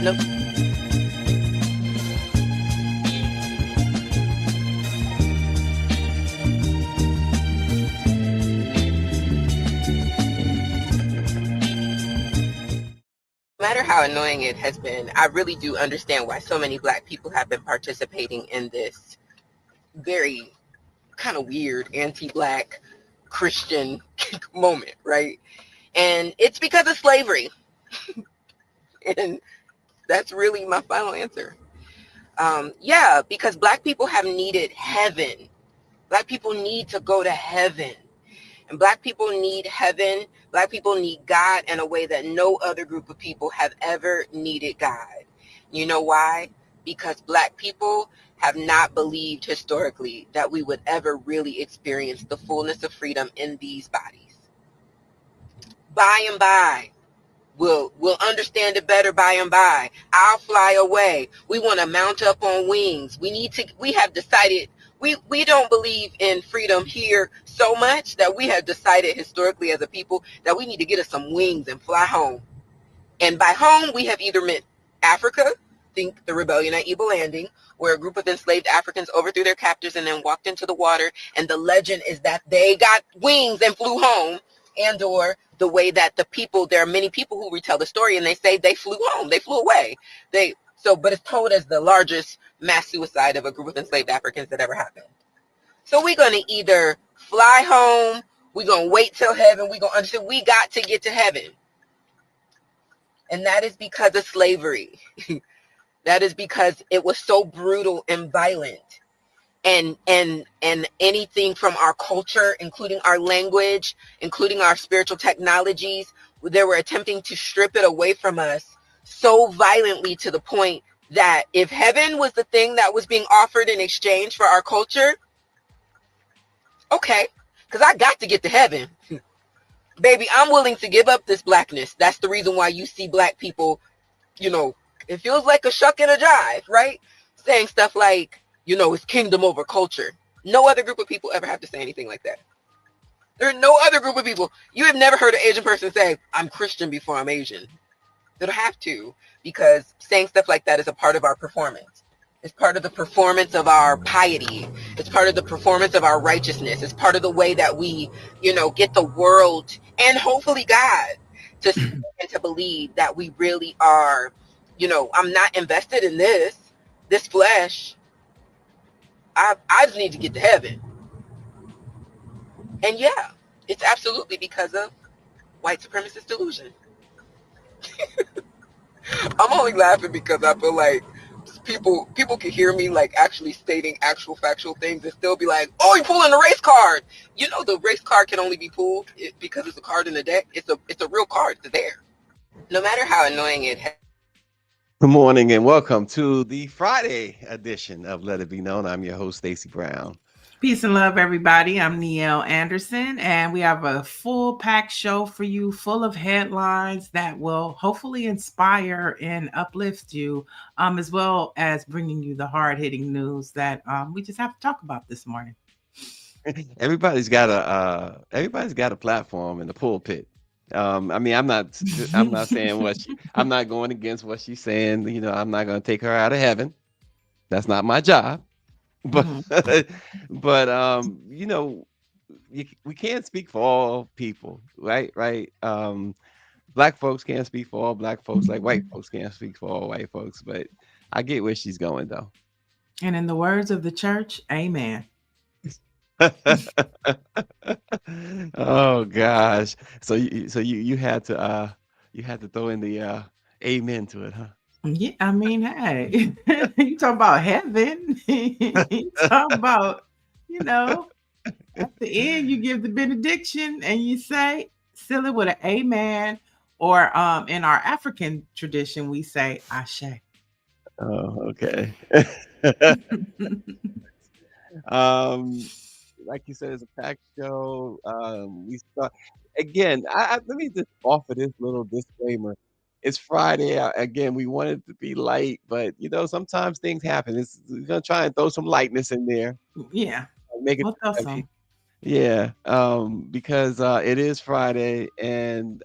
No, matter how annoying it has been, I really do understand why so many Black people have been participating in this very kind of weird anti-Black Christian moment, right? And it's because of slavery. And that's really my final answer. Yeah, because Black people have needed heaven. Black people need to go to heaven. And Black people need heaven. Black people need God in a way that no other group of people have ever needed God. You know why? Because Black people have not believed historically that we would ever really experience the fullness of freedom in these bodies. By and by, we'll understand it better by and by. I'll fly away. We want to mount up on wings. We have decided we don't believe in freedom here so much that we have decided historically as a people that we need to get us some wings and fly home. And by home, we have either meant Africa, think the rebellion at Eagle Landing, where a group of enslaved Africans overthrew their captors and then walked into the water. And the legend is that they got wings and flew home. And or the way that there are many people who retell the story and they say they flew home, they flew away. But it's told as the largest mass suicide of a group of enslaved Africans that ever happened. So we're going to either fly home, we're going to wait till heaven, we're going to understand we got to get to heaven. And that is because of slavery. That is because it was so brutal and violent. And anything from our culture, including our language, including our spiritual technologies, they were attempting to strip it away from us so violently to the point that if heaven was the thing that was being offered in exchange for our culture, okay, because I got to get to heaven. Baby, I'm willing to give up this Blackness. That's the reason why you see Black people, it feels like a shuck and a jive, right? Saying stuff like, it's kingdom over culture. No other group of people ever have to say anything like that. There are no other group of people. You have never heard an Asian person say, I'm Christian before I'm Asian. They don't have to, because saying stuff like that is a part of our performance. It's part of the performance of our piety. It's part of the performance of our righteousness. It's part of the way that we, get the world and hopefully God to see and to believe that we really are, I'm not invested in this flesh. I just need to get to heaven. And yeah, it's absolutely because of white supremacist delusion. I'm only laughing because I feel like people can hear me like actually stating actual factual things and still be like, oh, you're pulling the race card. The race card can only be pulled because it's a card in the deck. It's a real card. It's there. No matter how annoying it has. Good morning and welcome to the Friday edition of Let It Be Known. I'm your host, Stacey Brown. Peace and love, everybody. I'm Nielle Anderson, and we have a full packed show for you, full of headlines that will hopefully inspire and uplift you, as well as bringing you the hard hitting news that we just have to talk about this morning. Everybody's got a platform in the pulpit. I mean, I'm not saying I'm not going against what she's saying. I'm not going to take her out of heaven. That's not my job. But but we can't speak for all people, right? Black folks can't speak for all Black folks, like white folks can't speak for all white folks. But I get where she's going, though. And in the words of the church, amen. Oh gosh. So you had to throw in the amen to it, huh? Yeah, I mean, hey, you talk about heaven. You talk about, at the end, you give the benediction and you say, seal it with an amen. Or in our African tradition, we say ashe. Oh, okay. Like you said, it's a packed show. We start again. Let me just offer this little disclaimer. It's Friday. Again, we want it to be light, but sometimes things happen. We're gonna try and throw some lightness in there. Yeah. Make it We'll throw heavy. some. Yeah. Because it is Friday, and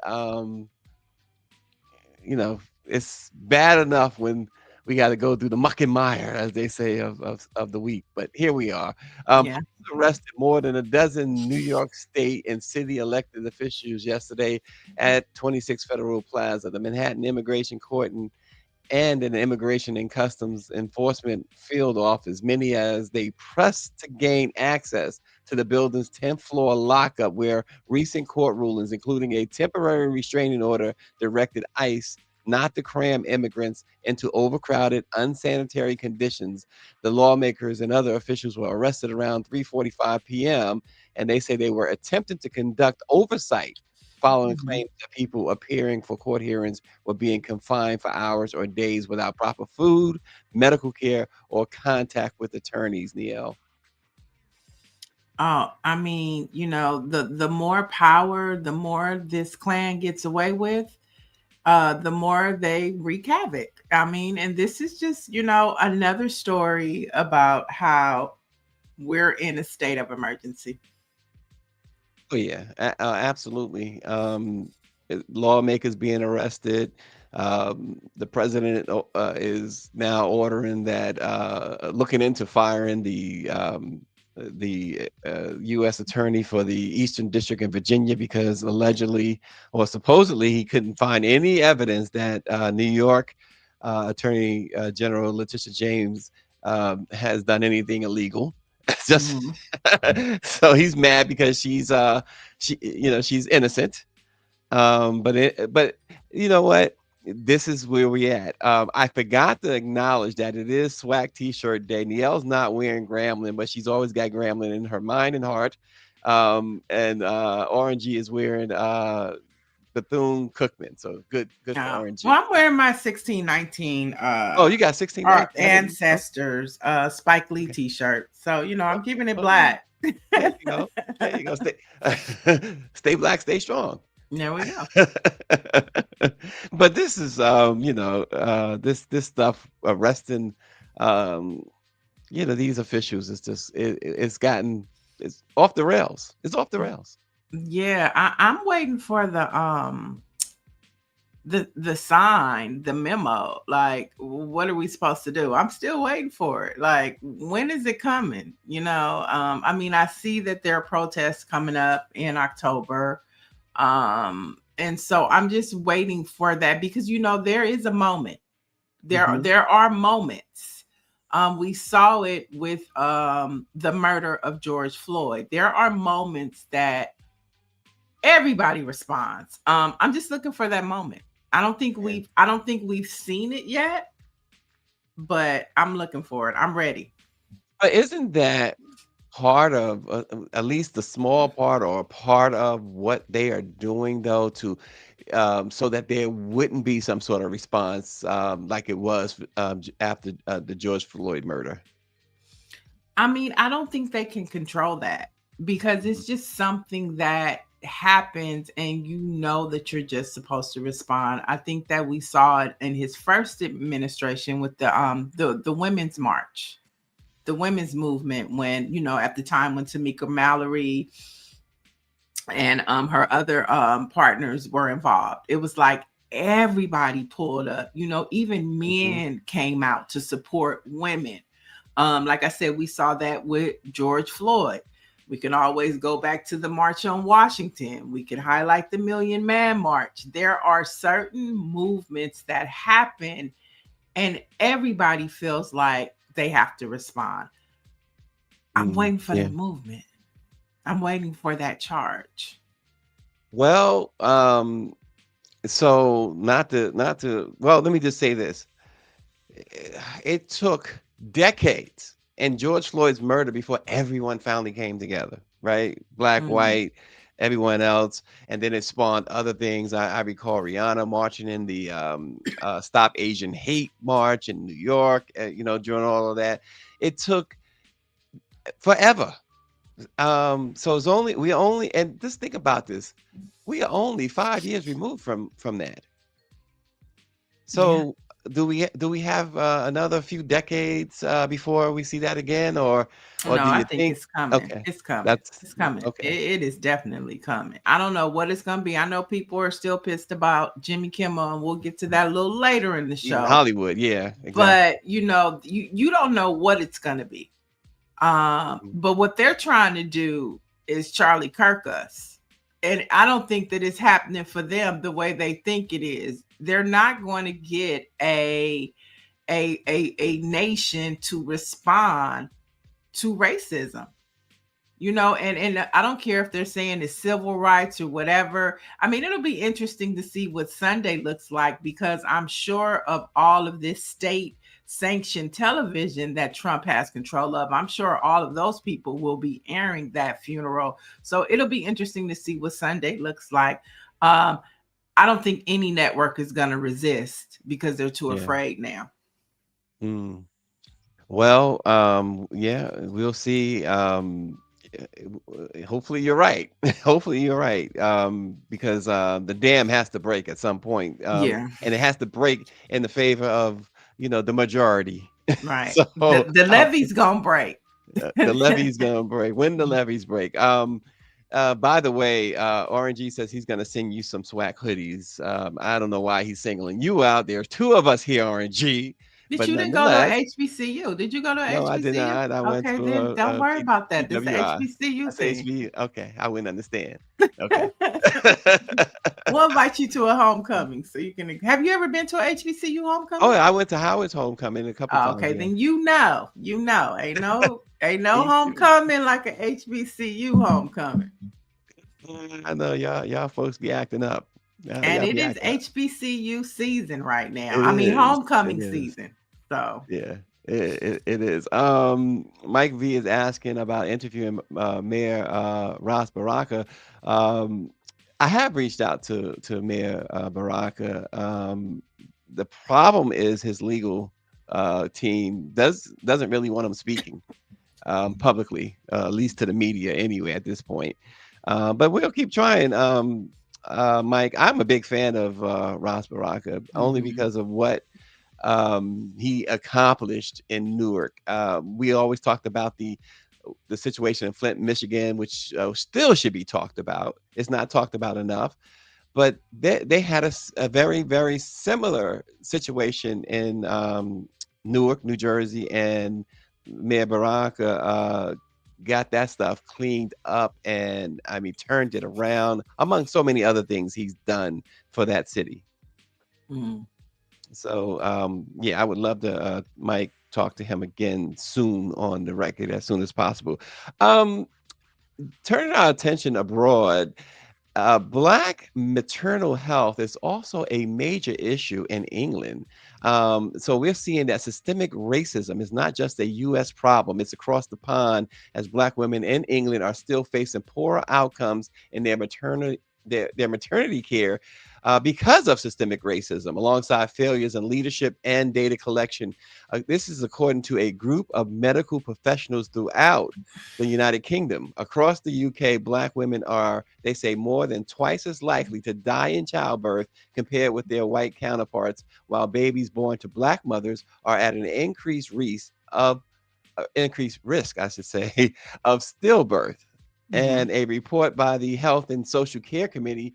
you know, it's bad enough when we got to go through the muck and mire, as they say, of the week. But here we are. Yeah. Police arrested more than a dozen New York State and city elected officials yesterday at 26 Federal Plaza, the Manhattan Immigration Court, and an Immigration and Customs Enforcement field office, many as they press to gain access to the building's 10th floor lockup, where recent court rulings, including a temporary restraining order, directed ICE not to cram immigrants into overcrowded, unsanitary conditions. The lawmakers and other officials were arrested around 3:45 p.m., and they say they were attempting to conduct oversight following Mhm. claims that people appearing for court hearings were being confined for hours or days without proper food, medical care, or contact with attorneys, Neil. Oh, I mean, the more power, the more this clan gets away with, the more they wreak havoc. I mean, and this is just, another story about how we're in a state of emergency. Oh yeah, absolutely. Lawmakers being arrested. The president is now ordering that, looking into firing the U.S. attorney for the Eastern District in Virginia because allegedly or supposedly he couldn't find any evidence that New York Attorney General Letitia James has done anything illegal. Just Mhm. so he's mad because she's innocent. But you know what? This is where we at. I forgot to acknowledge that it is Swag T-shirt day. Nielle's not wearing Gremlin, but she's always got Gremlin in her mind and heart. And Orangey is wearing Bethune Cookman. So good for Well, Orangey. I'm wearing my 1619 Oh, you got 16 our 19. I didn't. Oh, ancestors Spike Lee okay. t-shirt. So, I'm keeping it Oh, black. there you go. There you go. Stay black, stay strong. There we go. But this is this stuff arresting these officials is just it's off the rails. It's off the rails. Yeah, I'm waiting for the sign, the memo. Like, what are we supposed to do? I'm still waiting for it. Like, when is it coming? I mean, I see that there are protests coming up in October. And so I'm just waiting for that because there is a moment. Mhm. There are moments. We saw it with the murder of George Floyd. There are moments that everybody responds. I'm just looking for that moment. Yeah. I don't think we've seen it yet, but I'm looking for it. I'm ready. But isn't that part of at least the small part or a part of what they are doing though to so that there wouldn't be some sort of response like it was after the George Floyd murder? I mean, I don't think they can control that because Mhm. it's just something that happens and that you're just supposed to respond. I think that we saw it in his first administration with the women's march, the women's movement when, at the time when Tamika Mallory and her other partners were involved. It was like everybody pulled up, even Mhm. men came out to support women. Like I said, we saw that with George Floyd. We can always go back to the March on Washington. We can highlight the Million Man March. There are certain movements that happen, and everybody feels like they have to respond. I'm Mm, waiting for yeah. that movement. I'm waiting for that charge. Well, so not to well, let me just say this. It took decades and George Floyd's murder before everyone finally came together, right? Black, Mm. white, everyone else. And then it spawned other things. I recall Rihanna marching in the Stop Asian Hate March in New York, during all of that. It took forever. So and just think about this. We are only 5 years removed from that. Yeah. So do we have another few decades before we see that again, or No, do I you think think? it's coming. Okay, It's coming. that's It's coming. okay. It is definitely coming. I don't know what it's going to be. I know people are still pissed about Jimmy Kimmel, and we'll get to that a little later in the In show. Hollywood, yeah, exactly. But you don't know what it's going to be. But what they're trying to do is Charlie Kirk us. And I don't think that it's happening for them the way they think it is. They're not going to get a nation to respond to racism. And I don't care if they're saying it's civil rights or whatever. I mean, it'll be interesting to see what Sunday looks like, because I'm sure of all of this state sanctioned television that Trump has control of, I'm sure all of those people will be airing that funeral. So it'll be interesting to see what Sunday looks like. I don't think any network is going to resist because they're too Yeah. afraid now. Mm. Well, yeah, we'll see. Hopefully you're right. Hopefully you're right. Because the dam has to break at some point. Yeah. And it has to break in the favor of, the majority. Right. So The levee's gonna break. the levee's gonna break. When the levees break. By the way, RNG says he's gonna sing you some swag hoodies. I don't know why he's singling you out. There's two of us here, RNG. But But you didn't go to nonetheless, HBCU. Did you go to no, HBCU? I did not. I went Okay, to then don't worry about that. This is PWI. HBCU That's thing. HB. Okay, I wouldn't understand. Okay. We'll invite you to a homecoming so you can. Have you ever been to a HBCU homecoming? Oh, yeah, I went to Howard's homecoming a couple times. Okay, Yeah. then ain't no homecoming like a HBCU homecoming. I know y'all folks be acting up. And Y'all it be is acting up. HBCU season right now. It I mean, is. homecoming It is. season. So Yeah, it is. Mike V is asking about interviewing Mayor Ras Baraka. I have reached out to Mayor Baraka. The problem is his legal team doesn't really want him speaking publicly, at least to the media anyway at this point. But we'll keep trying. Mike, I'm a big fan of Ras Baraka only because of what he accomplished in Newark. We always talked about the situation in Flint, Michigan, which still should be talked about. It's not talked about enough, but they had a very, very similar situation in Newark, New Jersey, and Mayor Baraka got that stuff cleaned up and turned it around, among so many other things he's done for that city. So yeah, I would love to Mike talk to him again soon on the record, as soon as possible. Turning our attention abroad, Black maternal health is also a major issue in England. So we're seeing that systemic racism is not just a U.S. problem, it's across the pond, as Black women in England are still facing poorer outcomes in their maternity care because of systemic racism, alongside failures in leadership and data collection. This is according to a group of medical professionals throughout the United Kingdom. Across the UK, Black women are, they say, more than twice as likely to die in childbirth compared with their white counterparts, while babies born to Black mothers are at an increased risk, I should say, of stillbirth. And a report by the Health and Social Care Committee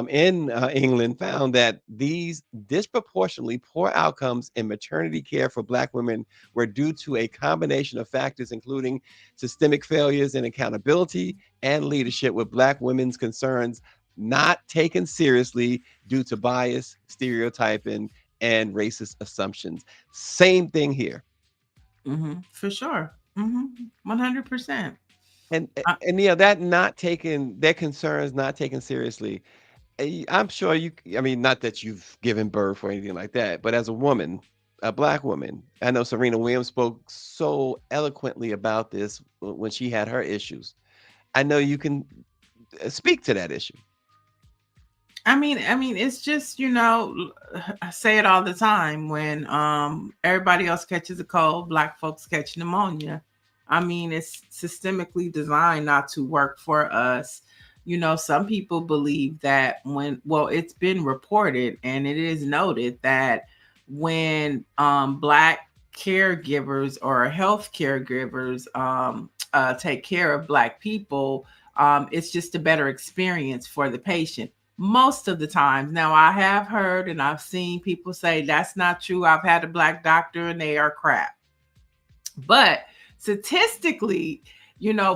in England found that these disproportionately poor outcomes in maternity care for Black women were due to a combination of factors, including systemic failures in accountability and leadership, with Black women's concerns not taken seriously due to bias, stereotyping, and racist assumptions. Same thing here. For sure. 100%. And yeah, that not taking their concerns not taken seriously. I'm sure not that you've given birth or anything like that, but as a woman, a Black woman, I know Serena Williams spoke so eloquently about this when she had her issues. I know you can speak to that issue. I mean, it's just, I say it all the time, when everybody else catches a cold, Black folks catch pneumonia. It's systemically designed not to work for us. Some people believe that it's been reported and it is noted that, when Black caregivers or health caregivers take care of Black people. It's just a better experience for the patient most of the times. Now, I have heard and I've seen people say that's not true. I've had a Black doctor and they are crap. But statistically,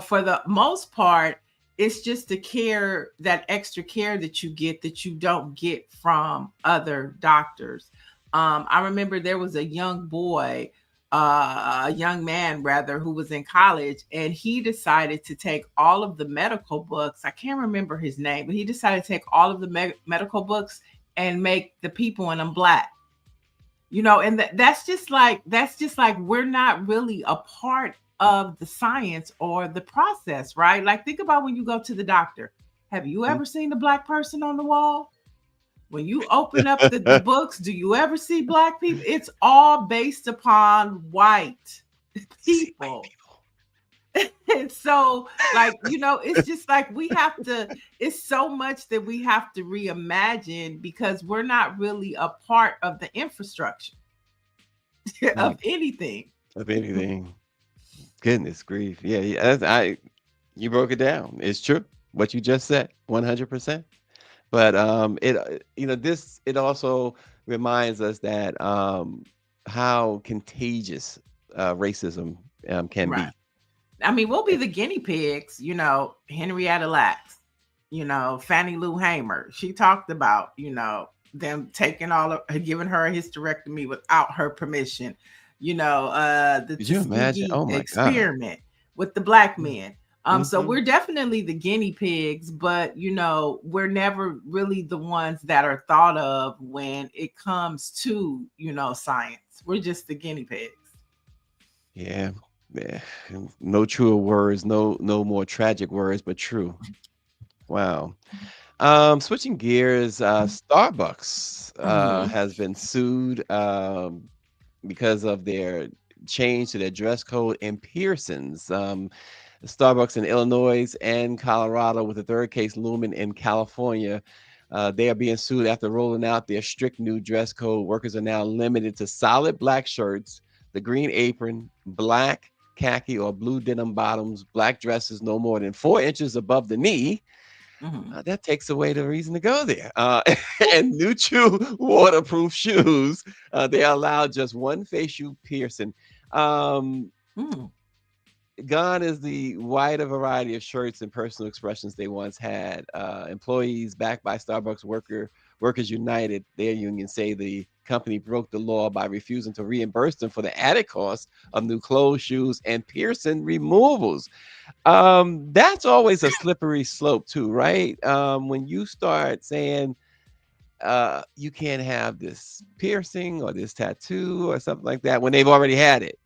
for the most part, it's just the care, that extra care that you get that you don't get from other doctors. I remember there was a young boy, a young man rather, who was in college, and he decided to take all of the medical books. I can't remember his name, but he decided to take all of the medical books and make the people in them Black. And that's just like we're not really a part of the science or the process, right? Like, think about when you go to the doctor. Have you ever seen a Black person on the wall? When you open up the books, do you ever see Black people? It's all based upon white people. And so, like, it's just like it's so much that we have to reimagine, because we're not really a part of the infrastructure of anything. Of anything. Goodness grief. Yeah, yeah. You broke it down. It's true. What you just said, 100%. But it also reminds us that how contagious racism can be. Right. I mean, we'll be the guinea pigs, Henrietta Lacks, Fannie Lou Hamer. She talked about, them taking giving her a hysterectomy without her permission. The Could you imagine? Tuskegee Oh my God. experiment with the Black men. So Mhm. we're definitely the guinea pigs, but we're never really the ones that are thought of when it comes to, science. We're just the guinea pigs. Yeah. Yeah. No truer words, no more tragic words, but true. Wow. Switching gears, Starbucks Mhm. has been sued because of their change to their dress code in Pearson's. Starbucks in Illinois and Colorado, with the third case looming in California. They are being sued after rolling out their strict new dress code. Workers are now limited to solid Black shirts, the green apron, Black khaki or blue denim bottoms, Black dresses no more than 4 inches above the knee. Mhm. That takes away the reason to go there. And neutral waterproof shoes. They allow just one facial piercing. Um, Mm. Gone is the wider variety of shirts and personal expressions they once had. Employees backed by Starbucks Workers United, their union, say the company broke the law by refusing to reimburse them for the added cost of new clothes, shoes, and piercing removals. That's always a slippery slope too, right? When you start saying you can't have this piercing or this tattoo or something like that when they've already had it.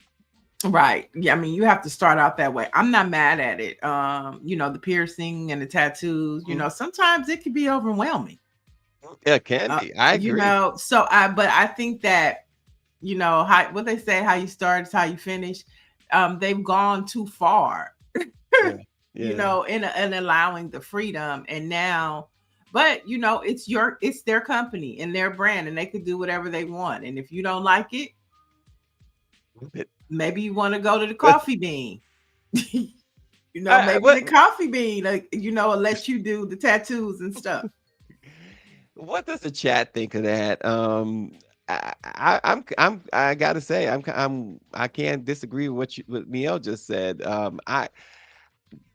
Right. Yeah, I mean, you have to start out that way. I'm not mad at it. The piercing and the tattoos, Mhm. sometimes it can be overwhelming. Yeah, it can be. I agree. But I think that, how what they say, how you start is how you finish. They've gone too far, Yeah. Yeah. in allowing the freedom. And now, but it's their company and their brand, and they could do whatever they want. And if you don't like it, It- maybe you want to go to the coffee bean. Maybe what the coffee bean, like, will let you do the tattoos and stuff. what does the chat think of that? I gotta say I can't disagree with what Miel just said. I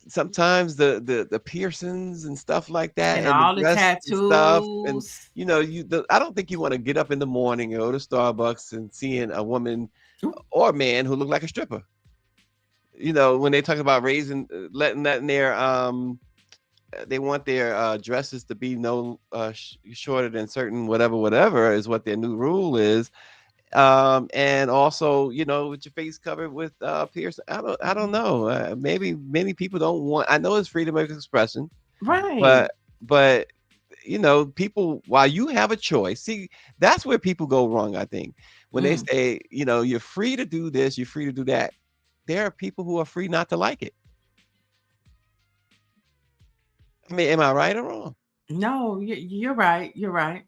sometimes the piercings and stuff like that And and the all the dress and stuff and tattoos. I don't think you want to get up in the morning and go to Starbucks and seeing a woman Ooh. or man who look like a stripper. When they talk about raising letting that in their they want their dresses to be no shorter than certain whatever is what their new rule is. And also, with your face covered with piercing. I don't know. Maybe many people don't want. I know it's freedom of expression, Right. but people, while you have a choice, see, that's where people go wrong. I think when they Mm. say, you're free to do this, you're free to do that. There are people who are free not to like it. I mean, am I right or wrong? No, you're right. You're right.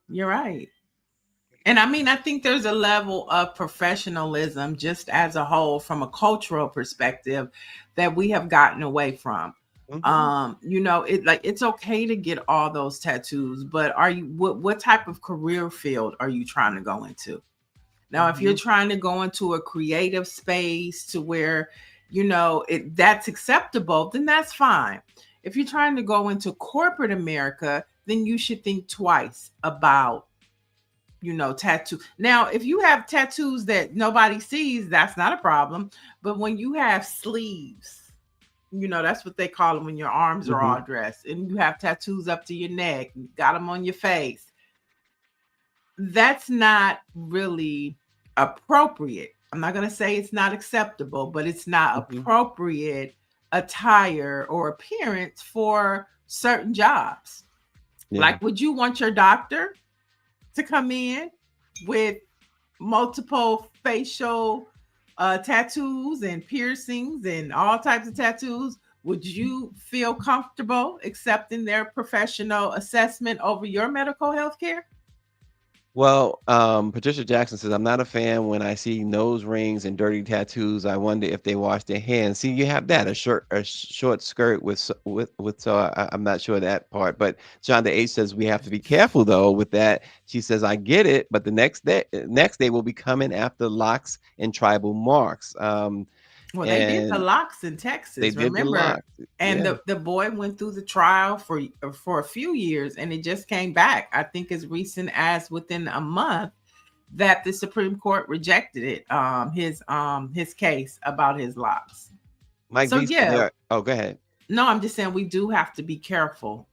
You're right. And I mean, I think there's a level of professionalism just as a whole from a cultural perspective that we have gotten away from. Hmm. It like it's okay to get all those tattoos, but are you what type of career field are you trying to go into? Now, if you're Hmm. trying to go into a creative space to where, that's acceptable, then that's fine. If you're trying to go into corporate America, then you should think twice about, tattoo. Now, if you have tattoos that nobody sees, that's not a problem. But when you have sleeves, that's what they call them when your arms are Hmm. all dressed and you have tattoos up to your neck, you got them on your face, that's not really appropriate. I'm not going to say it's not acceptable, but it's not Hmm. appropriate attire or appearance for certain jobs. Yeah. Like, would you want your doctor to come in with multiple facial tattoos and piercings and all types of tattoos? Would you feel comfortable accepting their professional assessment over your medical health care? Well, Patricia Jackson says, I'm not a fan when I see nose rings and dirty tattoos. I wonder if they wash their hands. See, you have that a short skirt with so I'm not sure that part. But John the H says we have to be careful though with that. She says, I get it, but the next day will be coming after locks and tribal marks. Well, they did the And locks in they Texas, did the remember? locks. And Yeah. the boy went through the trial for a few years, and it just came back. I think as recent as within a month that the Supreme Court rejected it. His case about his locks. Mike So V said yeah, there. Oh, go ahead. no, I'm just saying we do have to be careful.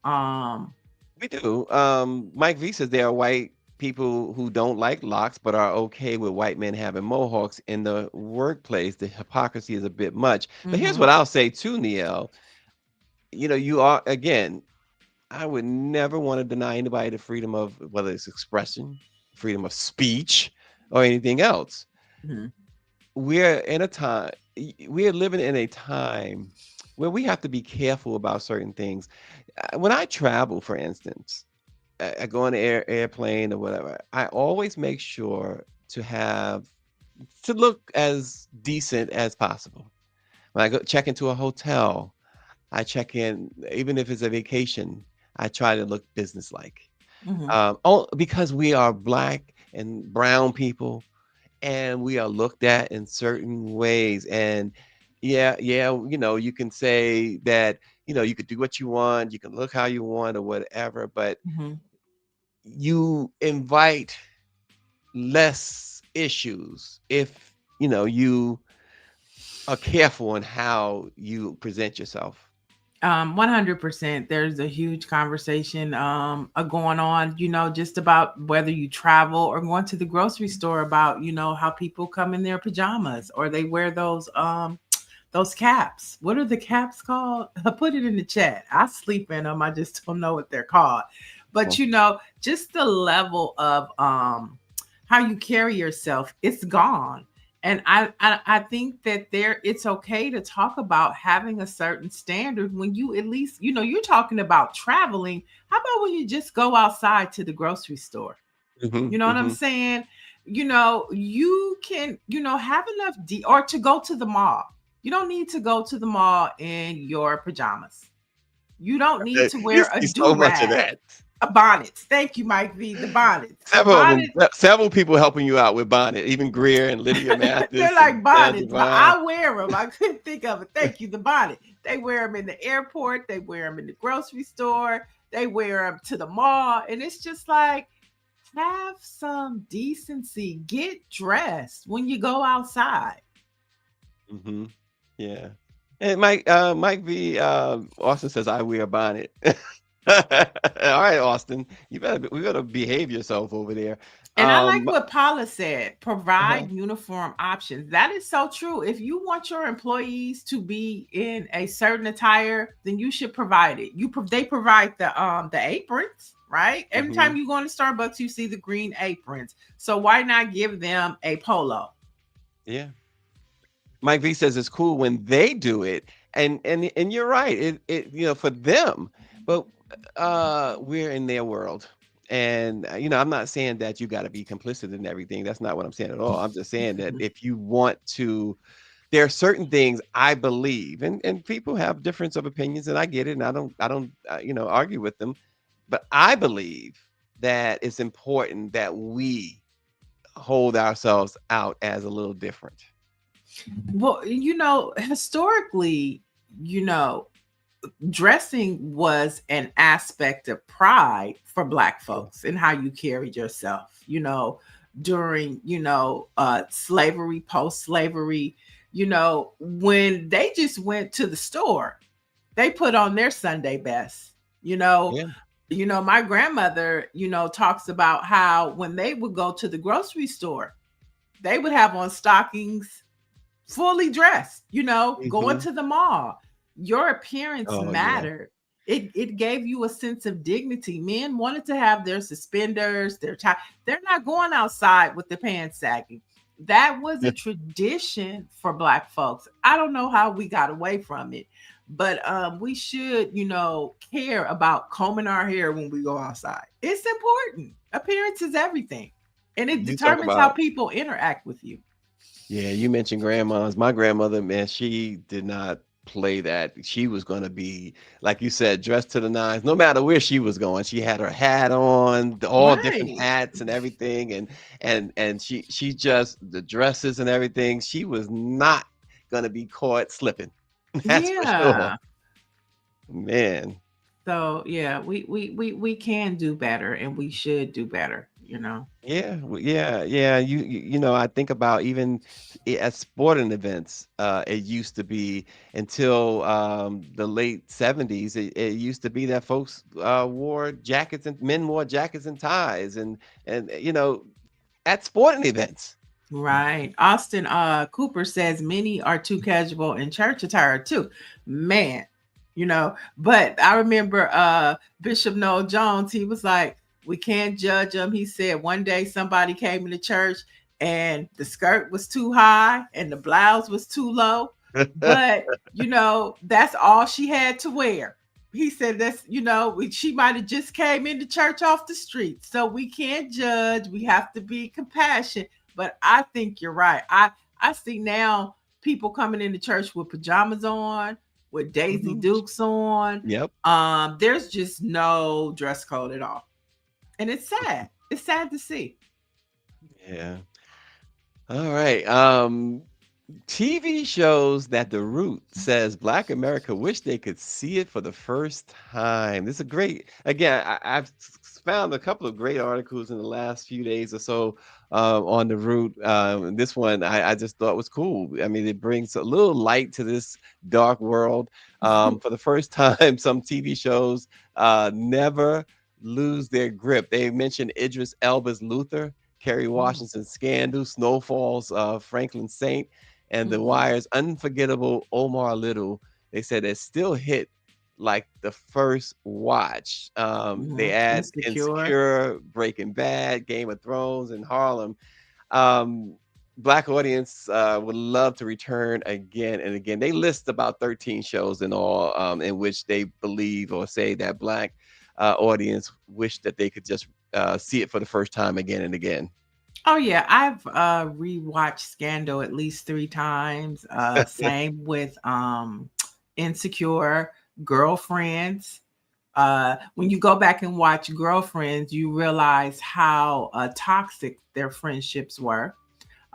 We do. Mike V says there are white people who don't like locks but are okay with white men having mohawks in the workplace. The hypocrisy is a bit much. But here's Mhm. what I'll say too, Niel. You are again. I would never want to deny anybody the freedom of whether it's expression, freedom of speech, or anything else. Mhm. We're in a time. We are living in a time where we have to be careful about certain things. When I travel, for instance, I go on an airplane or whatever, I always make sure to look as decent as possible. When I go check into a hotel, I check in, even if it's a vacation, I try to look businesslike. Mhm. Because we are black and brown people, and we are looked at in certain ways. And yeah, yeah, you can say that, you could do what you want, you can look how you want or whatever, but Mhm. you invite less issues if you are careful in how you present yourself. 100%. There's a huge conversation going on, just about whether you travel or going to the grocery store about, how people come in their pajamas or they wear those caps. What are the caps called? Put it in the chat. I sleep in them. I just don't know what they're called. But Well, just the level of how you carry yourself, it's gone. And I think that it's okay to talk about having a certain standard when you at least, you're talking about traveling. How about when you just go outside to the grocery store? mhm, You know what I'm mhm. saying? You can, have enough or to go to the mall. You don't need to go to the mall in your pajamas. You don't need to You wear a see so much of do-rag. that. A bonnets. Thank you, Mike V. The bonnets. The Several of them, bonnets. several people helping you out with Bonnet, even Greer and Lydia They're Mathis and like Dale bonnets, but Devine. I wear them. I couldn't think of it. Thank you. The bonnet. They wear them in the airport. They wear them in the grocery store. They wear them to the mall. And it's just like, have some decency. Get dressed when you go outside. Hmm. Yeah. And Mike V. Austin says I wear a bonnet. All right, Austin, we better behave yourself over there. And I like Um, what Paula said, uh-huh. provide uniform options. That is so true. If you want your employees to be in a certain attire, then you should provide it. They provide the aprons, right? Every Hmm. time you go into Starbucks, you see the green aprons. So why not give them a polo? Yeah. Mike V says it's cool when they do it, and you're right. It for them, but we're in their world, And I'm not saying that you got to be complicit in everything. That's not what I'm saying at all. I'm just saying that if you want to, there are certain things I believe, and people have difference of opinions, and I get it, and I don't argue with them, but I believe that it's important that we hold ourselves out as a little different. Well, historically, you know, dressing was an aspect of pride for Black folks and how you carried yourself, during, slavery, post-slavery, when they just went to the store, they put on their Sunday best, Yeah. my grandmother, talks about how when they would go to the grocery store, they would have on stockings, fully dressed, going Hmm. to the mall. Your appearance Oh yeah. mattered. It gave you a sense of dignity. Men wanted to have their suspenders, their tie. They're not going outside with their pants sagging. That was a tradition for Black folks. I don't know how we got away from it, but we should, care about combing our hair when we go outside. It's important. Appearance is everything, and it You talk determines how about people interact with you. Yeah, you mentioned grandmas. My grandmother, man, she did not play that. She was going to be, like you said, dressed to the nines, no matter where she was going. She had her hat on, all different Right. hats and everything, and she just the dresses and everything. She was not going to be caught slipping. That's for sure, Yeah. man. So yeah, we can do better and we should do better. Yeah, yeah. I think about even at sporting events. It used to be until the late '70s. It used to be that folks wore jackets and men wore jackets and ties, and at sporting events. Right. Austin Cooper says many are too casual in church attire too. Man, but I remember Bishop Noel Jones, he was like, we can't judge them. He said one day somebody came into church and the skirt was too high and the blouse was too low. But that's all she had to wear. He said she might have just came into church off the street. So we can't judge. We have to be compassionate. But I think you're right. I see now people coming into church with pajamas on, with Daisy Mhm. Dukes on. Yep. There's just no dress code at all. And it's sad. It's sad to see. Yeah. All right. TV shows that The Root says Black America wish they could see it for the first time. This is a great, again, I've found a couple of great articles in the last few days or so on The Root. And this one I just thought was cool. I mean, it brings a little light to this dark world. For the first time, some TV shows never lose their grip. They mentioned Idris Elba's Luther, Kerry Mm, Washington's Scandal, Snowfall's Franklin Saint, and The mhm, Wire's unforgettable Omar Little. They said it still hit like the first watch. They mhm. add Insecure. Insecure, Breaking Bad, Game of Thrones, and Harlem. Um, Black audience would love to return again and again. They list about 13 shows in all, in which they believe or say that Black audience wish that they could just see it for the first time again and again. Oh yeah, I've rewatched Scandal at least 3 times. Same with Insecure, Girlfriends. When you go back and watch Girlfriends, you realize how toxic their friendships were.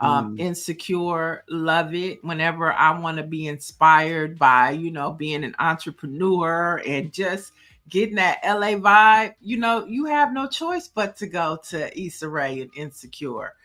Mm, Insecure, love it. Whenever I want to be inspired by, being an entrepreneur and just getting that LA vibe, you have no choice but to go to Issa Rae and Insecure.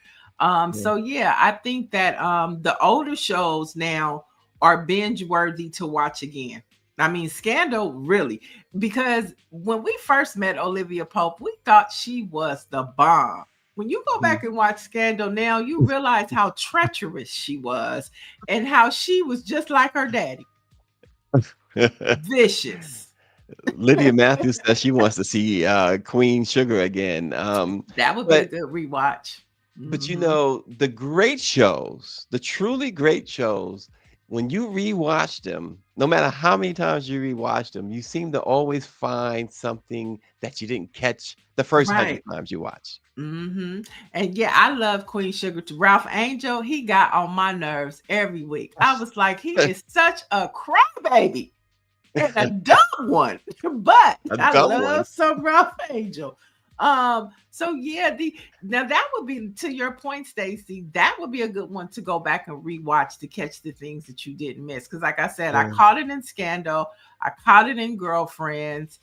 yeah. So yeah, I think that the older shows now are binge worthy to watch again. I mean, Scandal really, because when we first met Olivia Pope, we thought she was the bomb. When you go back Mhm. and watch Scandal now, you realize how treacherous she was and how she was just like her daddy, vicious. Lydia Matthews says she wants to see Queen Sugar again. That would be a But good rewatch. but Hmm. the great shows, the truly great shows, when you rewatch them, no matter how many times you rewatch them, you seem to always find something that you didn't catch the first 100 Right. times you watch. Mm-hmm. And yeah, I love Queen Sugar too. Ralph Angel, he got on my nerves every week. I was like, he is such a crybaby and a dumb one, but A I dumb one. love some Ralph Angel. So yeah, the now that would be, to your point, Stacy, that would be a good one to go back and rewatch to catch the things that you didn't miss. Because like I said, I Yeah. caught it in Scandal, I caught it in Girlfriends,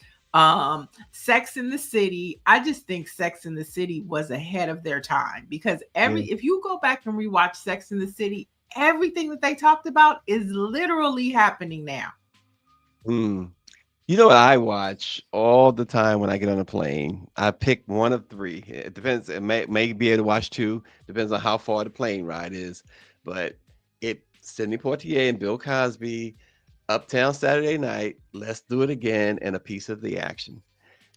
Sex in the City. I just think Sex in the City was ahead of their time, because Yeah. if you go back and rewatch Sex in the City, everything that they talked about is literally happening now. Mm. You know what I watch all the time when I get on a plane? I pick one of three. It depends. It may be able to watch two. Depends on how far the plane ride is. But it Sidney Poitier and Bill Cosby, Uptown Saturday Night, Let's Do It Again, and A Piece of the Action.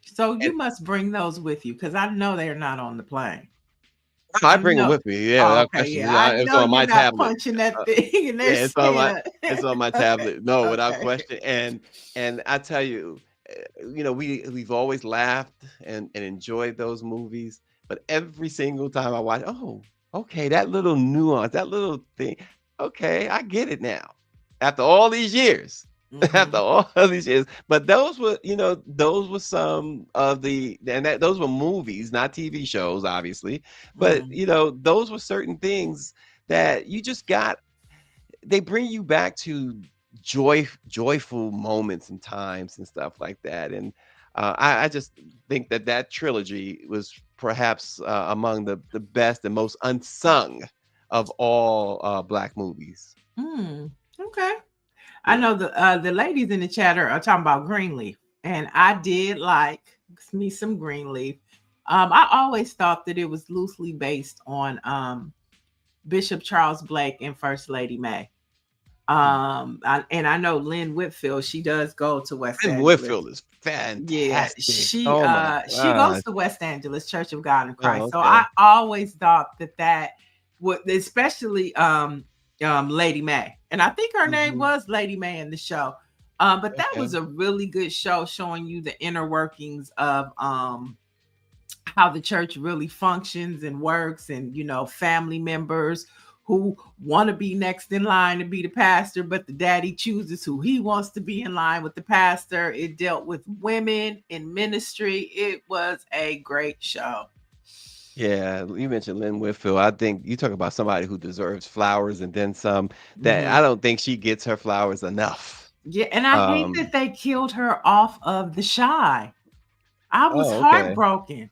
So And you must bring those with you, because I know they're not on the plane. I I bring them know. with me. Yeah, Oh, without okay, question. yeah. I It's know on you're my not tablet. punching that Uh, thing in their yeah, skin. it's on my Okay. tablet. No, without Okay. question. And I tell you, we've always laughed and enjoyed those movies, but every single time I watch, oh, okay, that little nuance, that little thing, okay, I get it now. After all these years. After Mhm. all of these years. But those were some of those were movies, not TV shows, obviously. But Mm. those were certain things that you just got. They bring you back to joyful moments and times and stuff like that. And I just think that trilogy was perhaps among the best and most unsung of all Black movies. Mm. Okay. I Yeah. know the ladies in the chat are talking about Greenleaf, and I did like me some Greenleaf. I always thought that it was loosely based on Bishop Charles Blake and First Lady May. And I know Lynn Whitfield, she does go to West Lynn Angeles. Whitfield is Yeah, fantastic. she Oh my she goes gosh. to West Angeles Church of God in Oh, Christ. So okay. I always thought that would, especially Lady May. And I think her name Mhm. was Lady May in the show. But that Okay. was a really good show, showing you the inner workings of how the church really functions and works, and family members who want to be next in line to be the pastor, but the daddy chooses who he wants to be in line with the pastor. It dealt with women in ministry. It was a great show. Yeah, you mentioned Lynn Whitfield. I think you talk about somebody who deserves flowers and then some. That Mhm. I don't think she gets her flowers enough. Yeah, and I hate that Um, they killed her off of The Shy. I was oh, okay. heartbroken.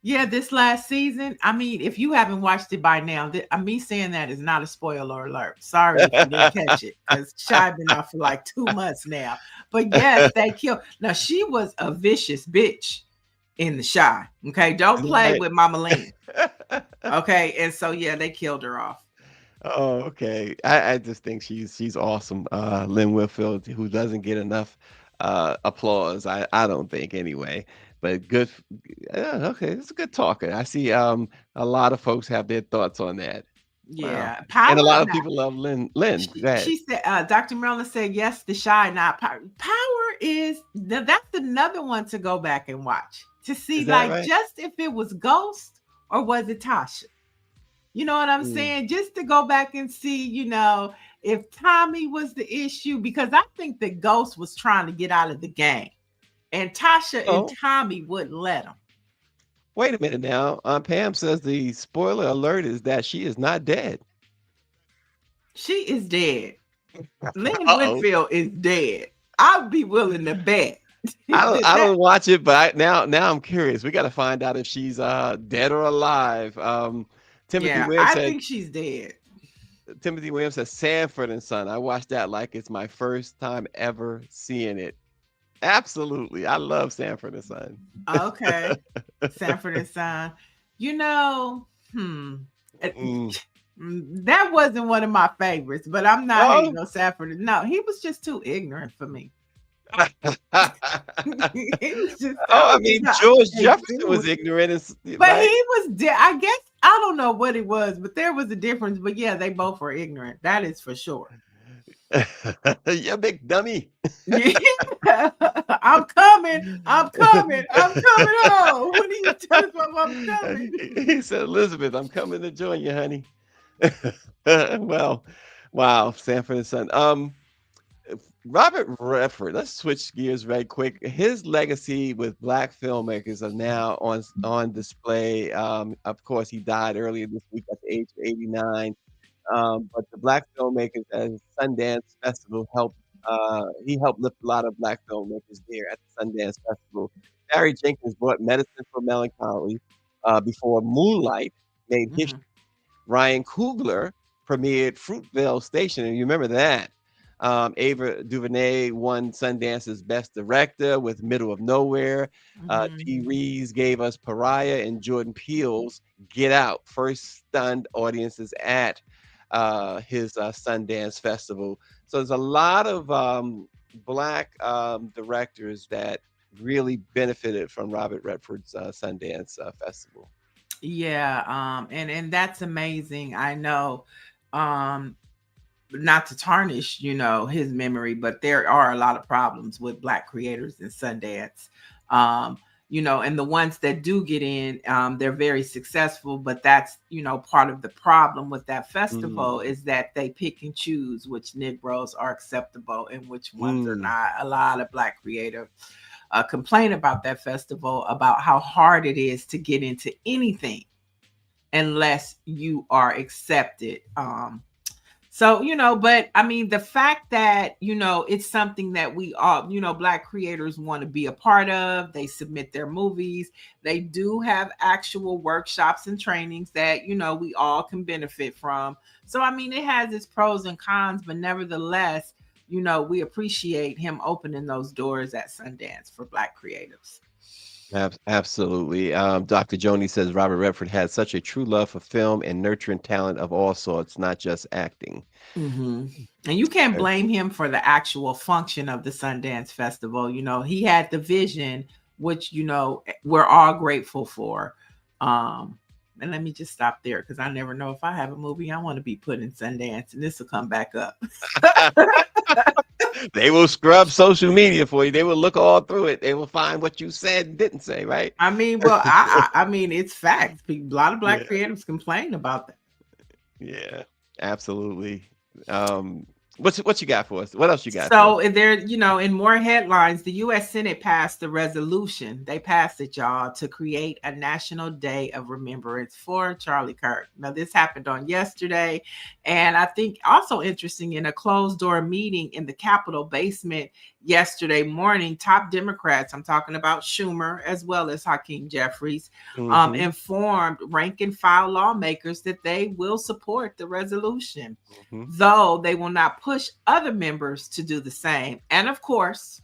Yeah, this last season. I mean, if you haven't watched it by now, me saying that is not a spoiler alert. Sorry if you didn't catch it, because Shy been out for like 2 months now. But yes, they killed. Now she was a vicious bitch in The Shy. Okay, don't play Right. with Mama Lynn. Okay, and so yeah, they killed her off. Oh, okay. I just think she's awesome. Lynn Whitfield, who doesn't get enough applause. I don't think anyway. But good. Yeah, okay, it's a good talker. I see. A lot of folks have their thoughts on that. Wow. Yeah, And a power. lot of Now, people love Lynn. Lynn, go ahead. she said, Dr. Marilyn said, yes, The Shy, not Power. Power is that's another one to go back and watch to see, Is that like, right? just if it was Ghost or was it Tasha. You know what I'm Mm. saying? Just to go back and see, if Tommy was the issue, because I think that Ghost was trying to get out of the game, and Tasha and Oh, Tommy wouldn't let him. wait a minute now. Pam says the spoiler alert is that she is not dead. She is dead. Lynn Uh-oh. Whitfield is dead. I'd be willing to bet. I that don't watch it, but now I'm curious. We got to find out if she's dead or alive. Timothy Yeah, Williams I said think she's dead. Timothy Williams says Sanford and Son. I watched that like it's my first time ever seeing it. Absolutely. I love Sanford and Son. Okay. Sanford and Son. You know, it- Mm. that wasn't one of my favorites, but I'm not hating Oh. on Sanford. No, he was just too ignorant for me. He was just, I Oh, I was just mean, not, George hey, Jefferson was ignorant, but he right? was, I guess I don't know what it was, but there was a difference. But yeah, they both were ignorant. That is for sure. You big dummy. Yeah. I'm coming. I'm coming. I'm coming home. What are you telling me? I'm coming. He said, Elizabeth, I'm coming to join you, honey. Well, wow, Sanford and Son. Robert Redford, let's switch gears right quick. His legacy with black filmmakers are now on display. Of course, he died earlier this week at the age of 89. But the black filmmakers at Sundance Festival he helped lift a lot of black filmmakers there at the Sundance Festival. Barry Jenkins brought Medicine for Melancholy before Moonlight made history. Mhm. Ryan Coogler premiered Fruitvale Station, and you remember that. Ava DuVernay won Sundance's Best Director with Middle of Nowhere. G. Mhm. Reeves gave us Pariah, and Jordan Peele's Get Out first stunned audiences at his Sundance Festival. So there's a lot of black directors that really benefited from Robert Redford's Sundance Festival. Yeah, and that's amazing. I know, um, not to tarnish, his memory, but there are a lot of problems with black creators in Sundance. Um, and the ones that do get in, they're very successful, but that's, part of the problem with that festival Mm, is that they pick and choose which Negroes are acceptable and which ones are mm, not. A lot of black creators complain about that festival, about how hard it is to get into anything unless you are accepted. So, but I mean, the fact that, it's something that we all, black creators want to be a part of, they submit their movies, they do have actual workshops and trainings that, we all can benefit from. So, I mean, it has its pros and cons, but nevertheless, we appreciate him opening those doors at Sundance for black creatives. absolutely. Dr. Joni says Robert Redford had such a true love for film and nurturing talent of all sorts, not just acting. Hmm. And you can't blame him for the actual function of the Sundance Festival. He had the vision, which, we're all grateful for. And let me just stop there because I never know if I have a movie I want to be put in Sundance, and this will come back up. They will scrub social media for you. They will look all through it. They will find what you said and didn't say, right? I mean, well, I mean, it's facts. A lot of black Yeah. creatives complain about that. Yeah, absolutely. What you got for us? What else you got? So there, in more headlines, the U.S. Senate passed the resolution. They passed it, y'all, to create a National Day of Remembrance for Charlie Kirk. Now, this happened on yesterday, and I think also interesting, in a closed door meeting in the Capitol basement yesterday morning, top Democrats, I'm talking about Schumer as well as Hakeem Jeffries, Mhm, informed rank and file lawmakers that they will support the resolution, mhm. though they will not push other members to do the same. And of course,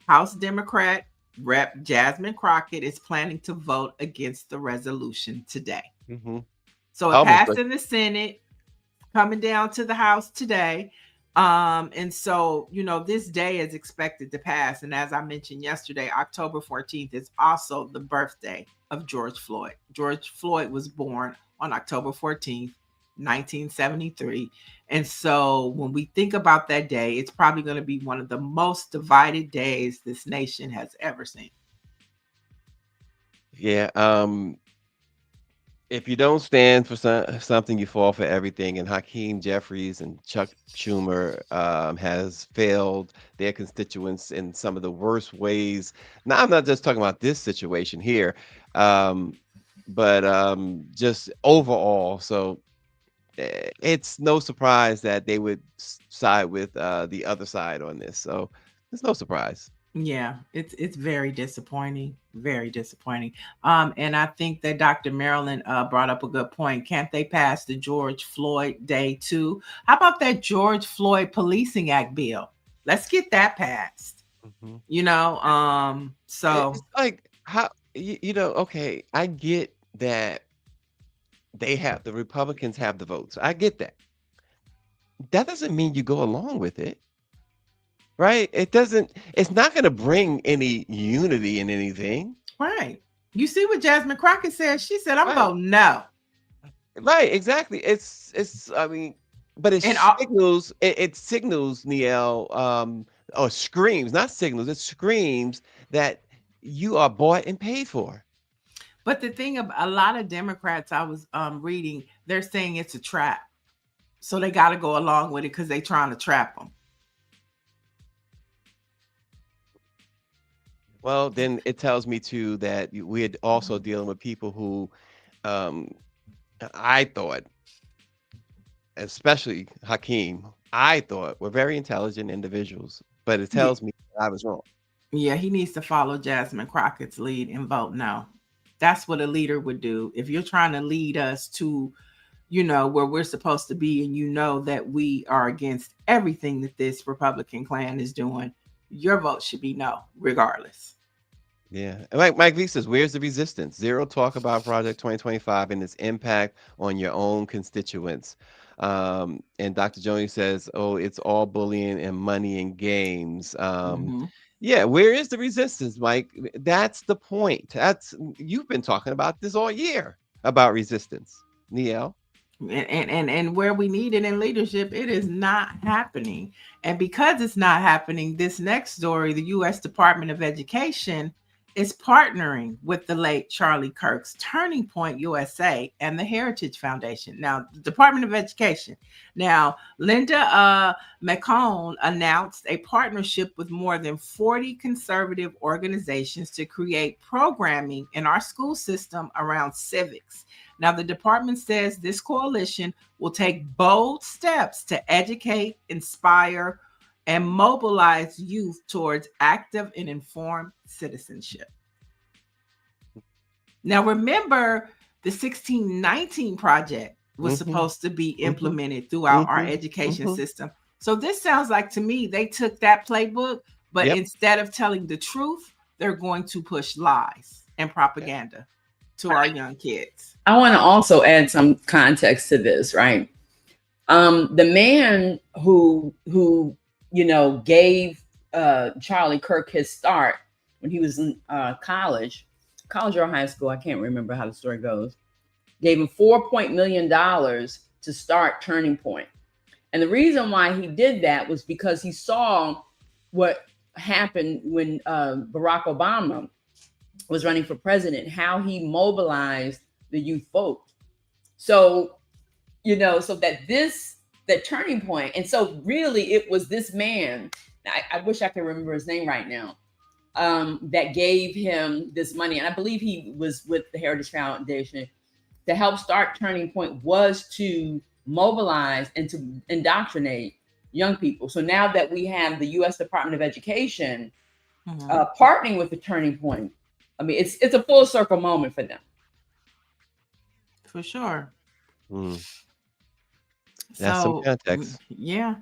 House Democrat Rep. Jasmine Crockett is planning to vote against the resolution today. Mhm. So it Almost passed like in the Senate, coming down to the House today. And so, this day is expected to pass. And as I mentioned yesterday, October 14th is also the birthday of George Floyd. George Floyd was born on October 14th, 1973. And so when we think about that day, it's probably going to be one of the most divided days this nation has ever seen. yeah. If you don't stand for something, you fall for everything. And Hakeem Jeffries and Chuck Schumer has failed their constituents in some of the worst ways. Now, I'm not just talking about this situation here, um, but just overall. So it's no surprise that they would side with the other side on this. So it's no surprise. Yeah, it's very disappointing, very disappointing. And I think that Dr. Marilyn brought up a good point. Can't they pass the George Floyd Day too? How about that George Floyd Policing Act bill? Let's get that passed. Mhm. So It's like how okay, I get that the Republicans have the votes. I get that. That doesn't mean you go along with it, right? It's not going to bring any unity in anything. right. You see what Jasmine Crockett said? She said, I'm Right. voting no. Right, exactly. It's I mean, but it And all, signals it signals, Niel, or screams, not signals, it screams that you are bought and paid for. but the thing about a lot of Democrats I was reading, they're saying it's a trap. So they got to go along with it because they're trying to trap them. Well, then it tells me too that we're also dealing with people who um I thought, especially Hakeem, I thought were very intelligent individuals, but it Yeah, tells me that I was wrong. yeah, he needs to follow Jasmine Crockett's lead and vote no. That's what a leader would do. If you're trying to lead us to, where we're supposed to be, and that we are against everything that this Republican clan is doing, your vote should be no, regardless. Yeah. And Mike V says, where's the resistance? Zero talk about Project 2025 and its impact on your own constituents. And Dr. Joni says, oh, it's all bullying and money and games. Mm-hmm. Yeah, where is the resistance, Mike? That's the point. You've been talking about this all year about resistance, Niel. And where we need it in leadership, it is not happening. And because it's not happening, this next story, the U.S. Department of Education is partnering with the late Charlie Kirk's Turning Point USA and the Heritage Foundation. Now, the Department of Education. Now, Linda McCone announced a partnership with more than 40 conservative organizations to create programming in our school system around civics. Now, the department says this coalition will take bold steps to educate, inspire, and mobilize youth towards active and informed citizenship. Now, remember, the 1619 project was supposed to be implemented throughout our education system. So this sounds like, to me, they took that playbook, but instead of telling the truth, they're going to push lies and propaganda to our young kids. I want to also add some context to this, right? The man who gave Charlie Kirk his start when he was in college or high school, I can't remember how the story goes, gave him $4 million to start Turning Point. And the reason why he did that was because he saw what happened when Barack Obama was running for president, how he mobilized the youth vote. So, so that Turning Point. And so really it was this man, I wish I could remember his name right now, that gave him this money. And I believe he was with the Heritage Foundation to help start Turning Point, was to mobilize and to indoctrinate young people. So now that we have the U.S. Department of Education partnering with the Turning Point, I mean, it's a full circle moment for them. For sure. That's some context. Yeah.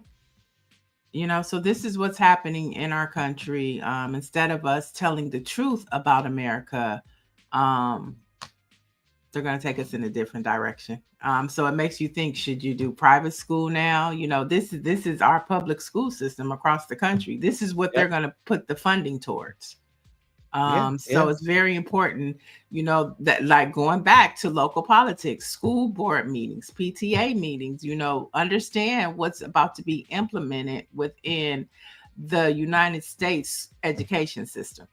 So this is what's happening in our country. Instead of us telling the truth about America, they're going to take us in a different direction. So it makes you think, should you do private school now? This is our public school system across the country. This is what they're going to put the funding towards. So it's very important, that, like, going back to local politics, school board meetings, PTA meetings, understand what's about to be implemented within the United States education system.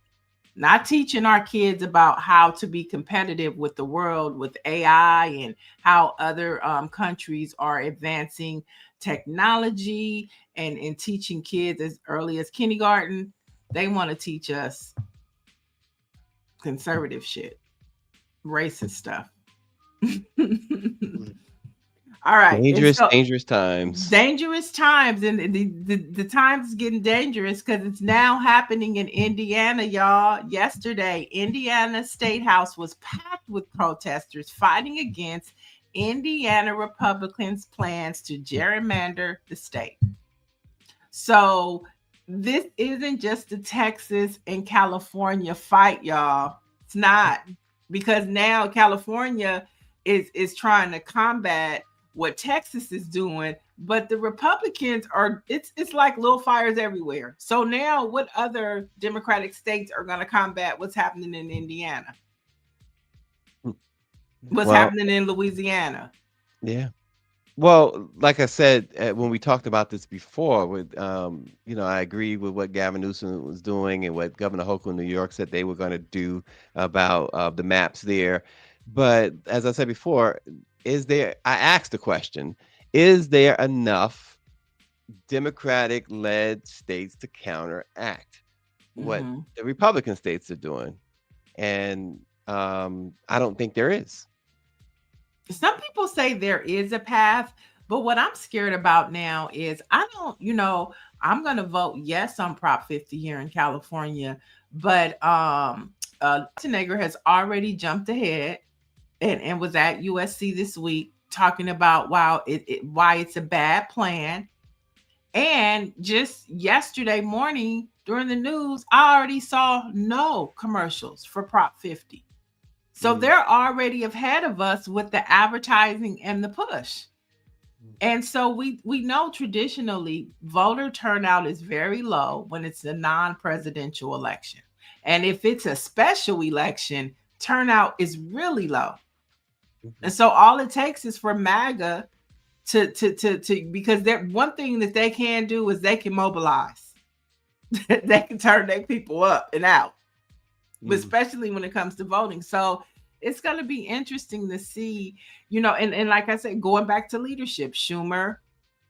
Not teaching our kids about how to be competitive with the world, with AI, and how other countries are advancing technology and teaching kids as early as kindergarten. They want to teach us conservative shit, racist stuff. All right. Dangerous times. Dangerous times. And the times is getting dangerous because it's now happening in Indiana, y'all. Yesterday, Indiana State House was packed with protesters fighting against Indiana Republicans' plans to gerrymander the state. So this isn't just a Texas and California fight, y'all. It's not, because now California is trying to combat what Texas is doing, but the Republicans it's like little fires everywhere. So now what other Democratic states are going to combat what's happening in Indiana? What's happening in Louisiana? Yeah. Well, like I said, when we talked about this before, with I agree with what Gavin Newsom was doing and what Governor Hochul in New York said they were going to do about the maps there. But as I said before, I asked the question, is there enough Democratic-led states to counteract what Mm-hmm. the Republican states are doing? And I don't think there is. Some people say there is a path, but what I'm scared about now is I don't, I'm going to vote yes on Prop 50 here in California, but Montenegro has already jumped ahead and was at USC this week talking about why it's a bad plan. And just yesterday morning during the news, I already saw no commercials for Prop 50. So Mm. they're already ahead of us with the advertising and the push. And so we know traditionally voter turnout is very low when it's a non-presidential election. And if it's a special election, turnout is really low. Mhm. And so all it takes is for MAGA to because they're one thing that they can do is they can mobilize. They can turn their people up and out, but Mm. especially when it comes to voting. So it's going to be interesting to see, and like I said, going back to leadership, Schumer,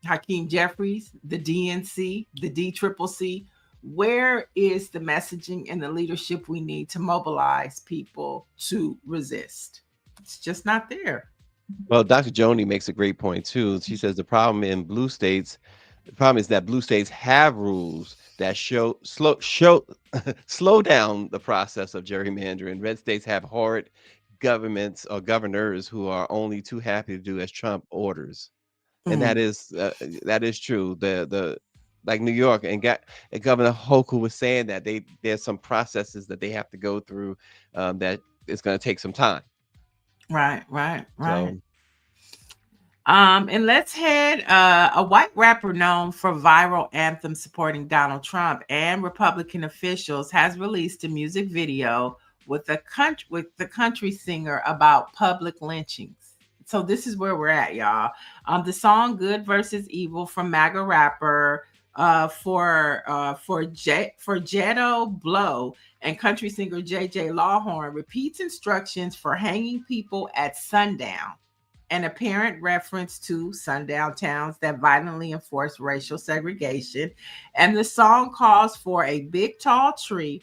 Hakeem Jeffries, the DNC, the DCCC, where is the messaging and the leadership we need to mobilize people to resist? It's just not there. Well, Dr. Joni makes a great point too. She says the problem is that blue states have rules that slow down the process of gerrymandering. Red states have horrid governments or governors who are only too happy to do as Trump orders, and Mm, that is true. The like New York and Governor Hochul was saying that there's some processes that they have to go through that it's going to take some time. right, right, right. So. And let's head a white rapper known for viral anthems supporting Donald Trump and Republican officials has released a music video with the country singer about public lynchings. So this is where we're at, y'all. The song "Good versus Evil" from MAGA rapper for Jetto Blow and country singer JJ Lawhorn repeats instructions for hanging people at sundown, an apparent reference to sundown towns that violently enforce racial segregation. And the song calls for a big tall tree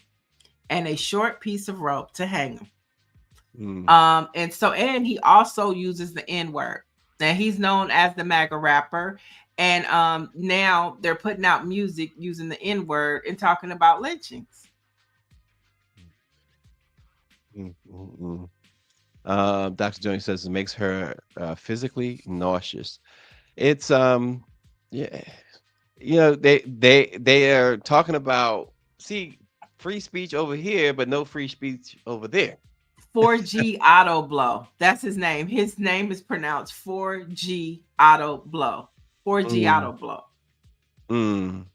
and a short piece of rope to hang them. Mm. And he also uses the N word. Now he's known as the MAGA rapper. And now they're putting out music using the N word and talking about lynchings. Mm, mm, mm. Dr. Jones says it makes her physically nauseous. It's yeah, they are talking about free speech over here, but no free speech over there. 4G Auto Blow. That's his name. His name is pronounced 4G Auto Blow. 4G Mm, Auto Blow. mm.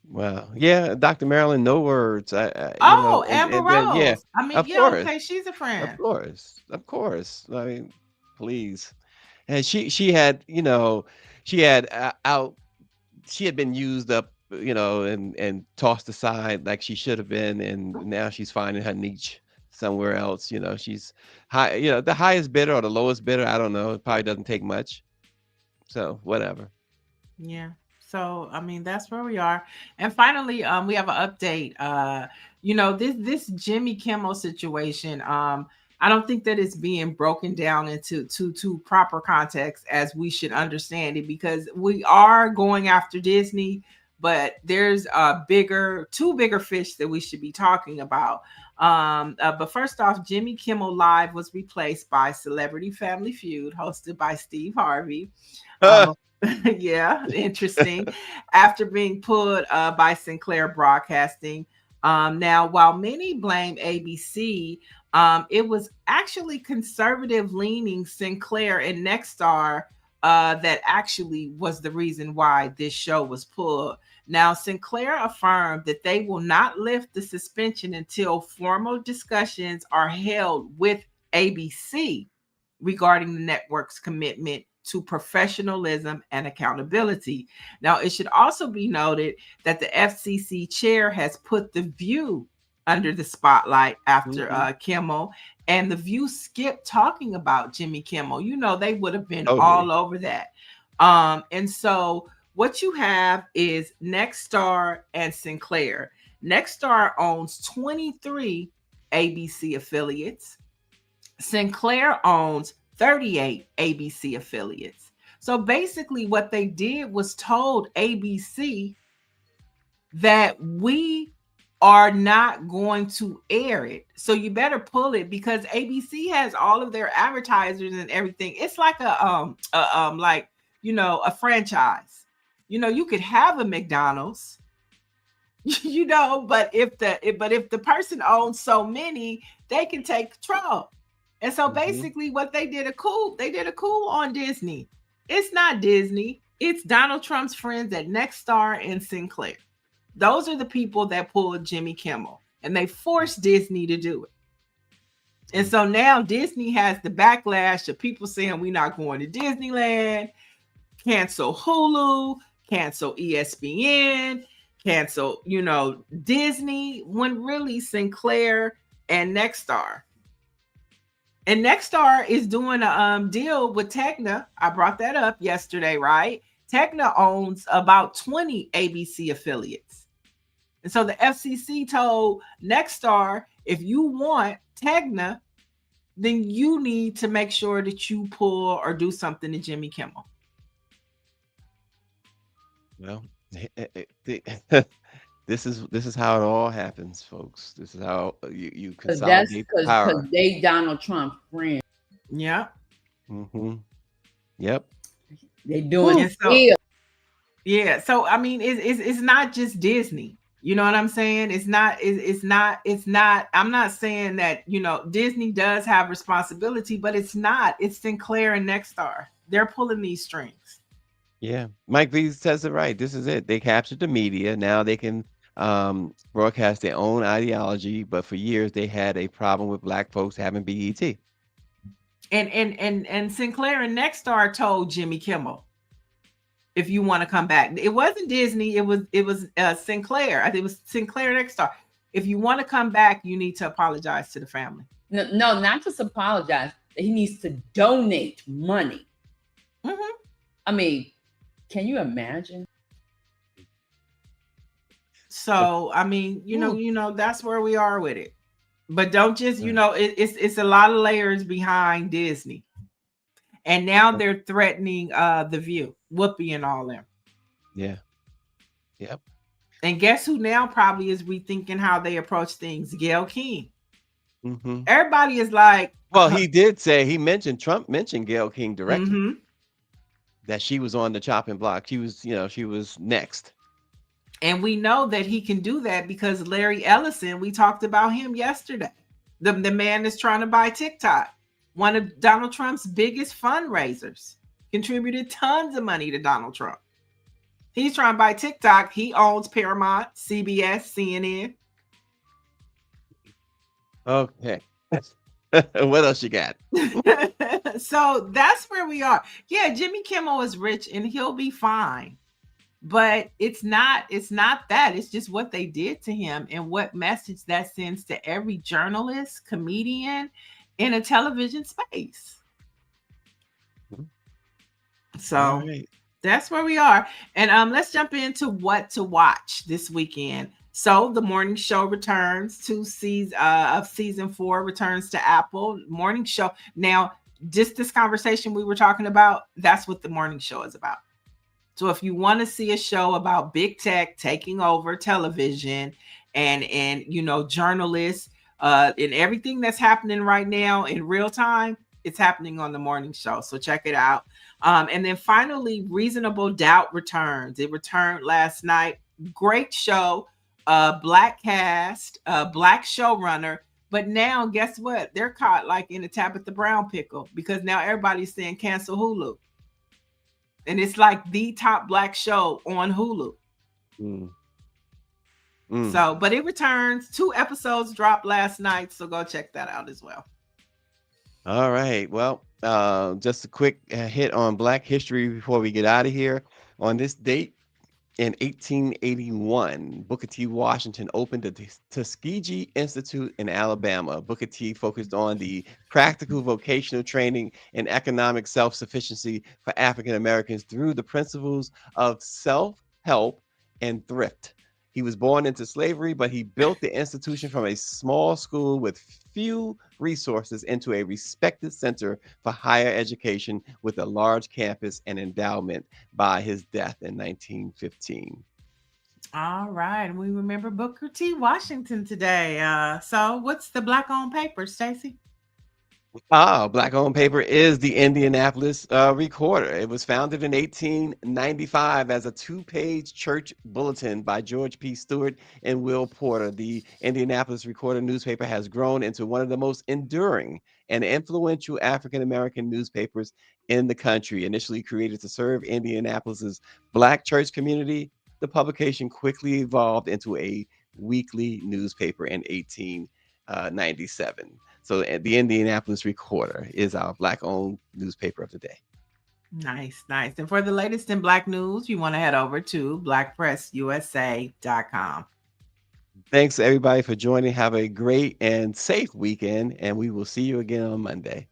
Well, yeah, Dr. Marilyn, no words. Oh, Amber and then yeah, Rose. I mean, of yeah, course, okay, she's a friend. of course. I mean, please. And she had, she had out she had been used up, and tossed aside like she should have been, and now she's finding her niche somewhere else. She's high, the highest bidder or the lowest bidder. I don't know. It probably doesn't take much. So whatever. Yeah. So I mean that's where we are. And finally, we have an update. This Jimmy Kimmel situation. I don't think that it's being broken down into to proper context as we should understand it, because we are going after Disney, but there's two bigger fish that we should be talking about. But first off, Jimmy Kimmel Live was replaced by Celebrity Family Feud, hosted by Steve Harvey. Um, yeah, interesting. After being pulled by Sinclair Broadcasting. Now, while many blame ABC, it was actually conservative leaning Sinclair and Nexstar that actually was the reason why this show was pulled. Now, Sinclair affirmed that they will not lift the suspension until formal discussions are held with ABC. regarding the network's commitment to professionalism and accountability. Now, it should also be noted that the FCC chair has put The View under the spotlight after Kimmel, and The View skipped talking about Jimmy Kimmel. You know, they would have been all over that. And so what you have is Nexstar and Sinclair. Nexstar owns 23 ABC affiliates. Sinclair owns 38 ABC affiliates. So basically what they did was told ABC that we are not going to air it. So you better pull it, because ABC has all of their advertisers and everything. It's like a franchise. You know, you could have a McDonald's, you know, but if the person owns so many, they can take control. And so basically what they did a coup on Disney. It's not Disney. It's Donald Trump's friends at Nexstar and Sinclair. Those are the people that pulled Jimmy Kimmel, and they forced Disney to do it. And so now Disney has the backlash of people saying we're not going to Disneyland, cancel Hulu, cancel ESPN, cancel, Disney, when really Sinclair and Nexstar. And Nexstar is doing a deal with Tegna. I brought that up yesterday, right? Tegna owns about 20 ABC affiliates. And so the FCC told Nexstar, if you want Tegna, then you need to make sure that you pull or do something to Jimmy Kimmel. Well, this is how it all happens, folks. This is how you consolidate power. Because they Donald Trump friends. Yeah. Yep. They doing it still. Yeah. So I mean, it's not just Disney. You know what I'm saying? It's not. I'm not saying that Disney does have responsibility, but it's not. It's Sinclair and Nexstar. They're pulling these strings. Yeah, Mike V says it right. This is it. They captured the media. Now they can broadcast their own ideology. But for years they had a problem with Black folks having BET. And Sinclair and Nexstar told Jimmy Kimmel, if you want to come back, it wasn't Disney. It was Sinclair. I think it was Sinclair and Nexstar. If you want to come back, you need to apologize to the family. No, not just apologize. He needs to donate money. I mean, can you imagine? So, I mean, that's where we are with it. But don't just, it's a lot of layers behind Disney. And now they're threatening The View, Whoopi and all them. Yeah. Yep. And guess who now probably is rethinking how they approach things? Gayle King. Everybody is like, well, Trump mentioned Gayle King directly. That she was on the chopping block. She was next. And we know that he can do that because Larry Ellison, we talked about him yesterday. The man is trying to buy TikTok. One of Donald Trump's biggest fundraisers. Contributed tons of money to Donald Trump. He's trying to buy TikTok. He owns Paramount, CBS, CNN. Okay. What else you got? So that's where we are. Yeah, Jimmy Kimmel is rich and he'll be fine. But it's not that. It's just what they did to him and what message that sends to every journalist, comedian in a television space. So that's where we are. And let's jump into what to watch this weekend. So the morning show returns to season 4 returns to Apple. Morning show. Now, just this conversation we were talking about, that's what the morning show is about. So if you want to see a show about big tech taking over television and journalists and everything that's happening right now in real time, it's happening on the morning show. So check it out. And then finally, Reasonable Doubt returns. It returned last night. Great show. Black cast, black showrunner. But now, guess what? They're caught like in a Tabitha Brown pickle because now everybody's saying cancel Hulu. And it's like the top black show on Hulu. So, but it returns. 2 episodes dropped last night. So go check that out as well. All right. Well, just a quick hit on Black history before we get out of here. On this date, in 1881, Booker T. Washington opened the Tuskegee Institute in Alabama. Booker T focused on the practical vocational training and economic self sufficiency for African Americans through the principles of self help and thrift. He was born into slavery, but he built the institution from a small school with few resources into a respected center for higher education with a large campus and endowment by his death in 1915. All right. And we remember Booker T. Washington today. So what's the black on paper, Stacy? Black on paper is the Indianapolis Recorder. It was founded in 1895 as a two-page church bulletin by George P. Stewart and Will Porter. The Indianapolis Recorder newspaper has grown into one of the most enduring and influential African American newspapers in the country. Initially created to serve Indianapolis's Black church community, the publication quickly evolved into a weekly newspaper in 1897. So the Indianapolis Recorder is our Black-owned newspaper of the day. Nice, nice. And for the latest in Black news, you want to head over to blackpressusa.com. Thanks everybody for joining. Have a great and safe weekend, and we will see you again on Monday.